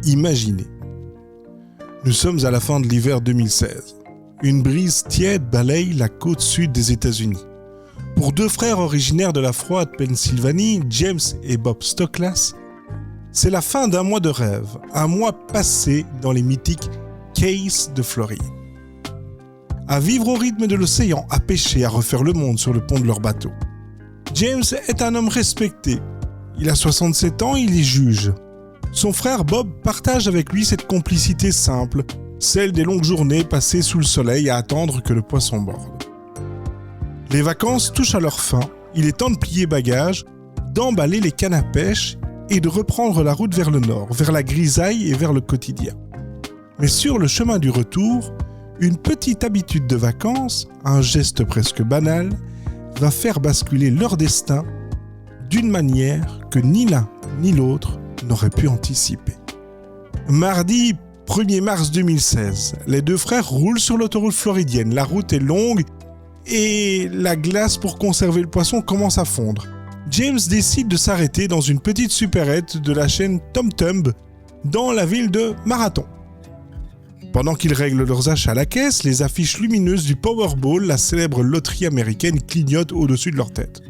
Imaginez. Nous sommes à la fin de l'hiver 2016. Une brise tiède balaye la côte sud des États-Unis. Pour deux frères originaires de la froide Pennsylvanie, James et Bob Stoklas, c'est la fin d'un mois de rêve, un mois passé dans les mythiques Cays de Floride. À vivre au rythme de l'océan, à pêcher, à refaire le monde sur le pont de leur bateau. James est un homme respecté. Il a 67 ans, il est juge. Son frère Bob partage avec lui cette complicité simple, celle des longues journées passées sous le soleil à attendre que le poisson borde. Les vacances touchent à leur fin, il est temps de plier bagages, d'emballer les cannes à pêche et de reprendre la route vers le nord, vers la grisaille et vers le quotidien. Mais sur le chemin du retour, une petite habitude de vacances, un geste presque banal, va faire basculer leur destin d'une manière que ni l'un ni l'autre n'aurait pu anticiper. Mardi 1er mars 2016, les deux frères roulent sur l'autoroute floridienne. La route est longue et la glace pour conserver le poisson commence à fondre. James décide de s'arrêter dans une petite supérette de la chaîne Tom Thumb dans la ville de Marathon. Pendant qu'ils règlent leurs achats à la caisse, les affiches lumineuses du Powerball, la célèbre loterie américaine, clignotent au-dessus de leur tête.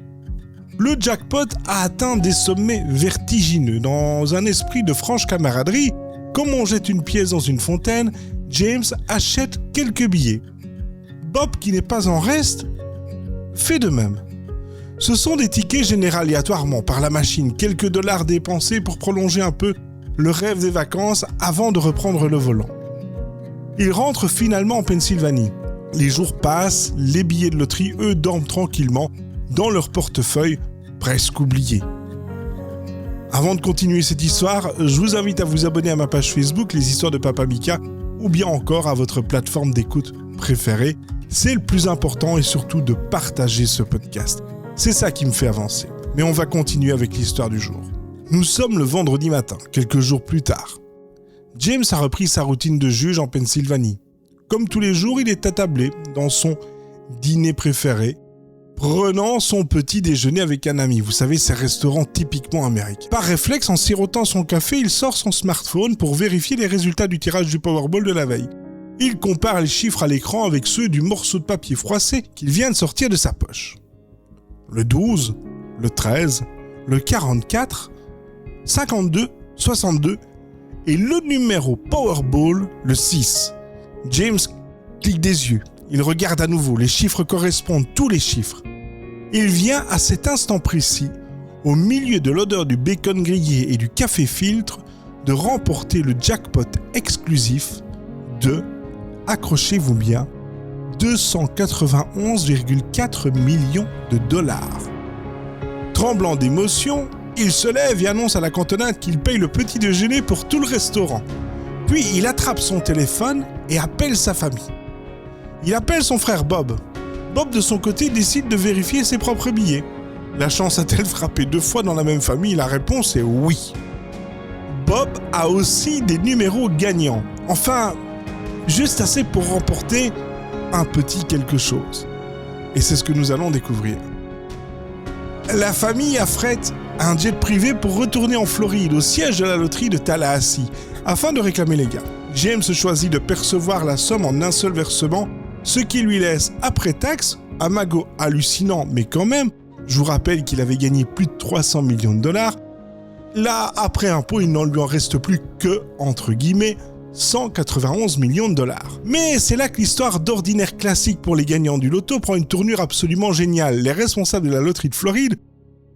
Le jackpot a atteint des sommets vertigineux. Dans un esprit de franche camaraderie, comme on jette une pièce dans une fontaine, James achète quelques billets. Bob, qui n'est pas en reste, fait de même. Ce sont des tickets générés aléatoirement par la machine, quelques dollars dépensés pour prolonger un peu le rêve des vacances avant de reprendre le volant. Ils rentrent finalement en Pennsylvanie. Les jours passent, les billets de loterie, eux, dorment tranquillement dans leur portefeuille, presque oubliés. Avant de continuer cette histoire, je vous invite à vous abonner à ma page Facebook, Les Histoires de Papa Mika, ou bien encore à votre plateforme d'écoute préférée. C'est le plus important et surtout de partager ce podcast. C'est ça qui me fait avancer. Mais on va continuer avec l'histoire du jour. Nous sommes le vendredi matin, quelques jours plus tard. James a repris sa routine de juge en Pennsylvanie. Comme tous les jours, il est attablé dans son dîner préféré, prenant son petit déjeuner avec un ami. Vous savez, ces restaurants typiquement américains. Par réflexe, en sirotant son café, il sort son smartphone pour vérifier les résultats du tirage du Powerball de la veille. Il compare les chiffres à l'écran avec ceux du morceau de papier froissé qu'il vient de sortir de sa poche. Le 12, le 13, le 44, 52, 62 et le numéro Powerball, le 6. James clique des yeux. Il regarde à nouveau. Les chiffres correspondent, tous les chiffres. Il vient à cet instant précis, au milieu de l'odeur du bacon grillé et du café filtre, de remporter le jackpot exclusif de, accrochez-vous bien, 291,4 millions de dollars. Tremblant d'émotion, il se lève et annonce à la cantonade qu'il paye le petit déjeuner pour tout le restaurant. Puis il attrape son téléphone et appelle sa famille. Il appelle son frère Bob. Bob, de son côté, décide de vérifier ses propres billets. La chance a-t-elle frappé 2 fois dans la même famille? La réponse est oui. Bob a aussi des numéros gagnants. Enfin, juste assez pour remporter un petit quelque chose. Et c'est ce que nous allons découvrir. La famille affrète un jet privé pour retourner en Floride, au siège de la loterie de Tallahassee, afin de réclamer les gains. James choisit de percevoir la somme en un seul versement, ce qui lui laisse, après taxe, un magot hallucinant, mais quand même, je vous rappelle qu'il avait gagné plus de 300 millions de dollars. Là, après impôt, il n'en lui en reste plus que, entre guillemets, 191 millions de dollars. Mais c'est là que l'histoire d'ordinaire classique pour les gagnants du loto prend une tournure absolument géniale. Les responsables de la loterie de Floride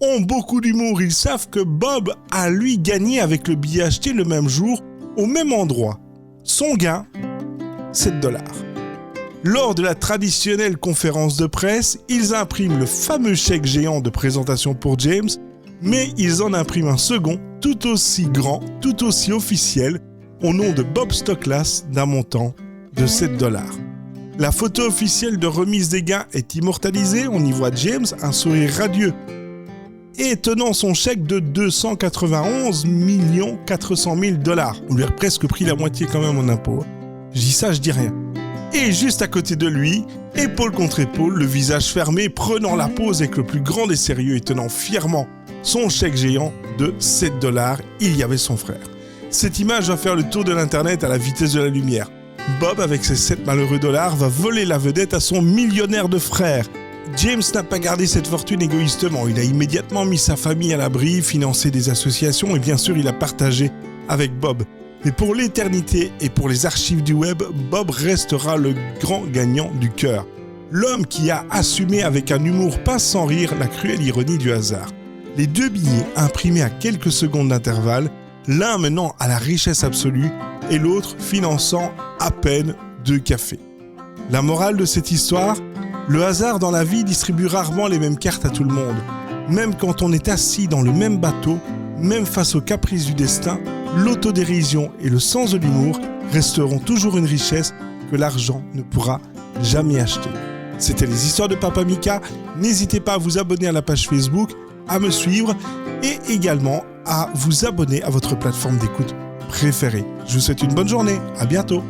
ont beaucoup d'humour. Ils savent que Bob a lui gagné avec le billet acheté le même jour, au même endroit. Son gain, 7 $. Lors de la traditionnelle conférence de presse, ils impriment le fameux chèque géant de présentation pour James, mais ils en impriment un second, tout aussi grand, tout aussi officiel, au nom de Bob Stoklas, d'un montant de 7 $. La photo officielle de remise des gains est immortalisée, on y voit James, un sourire radieux, et tenant son chèque de 291 400 000 $. On lui a presque pris la moitié quand même en impôts. Je dis ça, je dis rien. Et juste à côté de lui, épaule contre épaule, le visage fermé, prenant la pose avec le plus grand des sérieux et tenant fièrement son chèque géant de 7 $, il y avait son frère. Cette image va faire le tour de l'internet à la vitesse de la lumière. Bob, avec ses 7 malheureux dollars, va voler la vedette à son millionnaire de frère. James n'a pas gardé cette fortune égoïstement. Il a immédiatement mis sa famille à l'abri, financé des associations et bien sûr il a partagé avec Bob. Mais pour l'éternité et pour les archives du web, Bob restera le grand gagnant du cœur. L'homme qui a assumé avec un humour pas sans rire la cruelle ironie du hasard. Les 2 billets imprimés à quelques secondes d'intervalle, l'un menant à la richesse absolue et l'autre finançant à peine 2 cafés. La morale de cette histoire ? Le hasard dans la vie distribue rarement les mêmes cartes à tout le monde. Même quand on est assis dans le même bateau, même face aux caprices du destin, l'autodérision et le sens de l'humour resteront toujours une richesse que l'argent ne pourra jamais acheter. C'était les histoires de Papa Mika. N'hésitez pas à vous abonner à la page Facebook, à me suivre et également à vous abonner à votre plateforme d'écoute préférée. Je vous souhaite une bonne journée. À bientôt.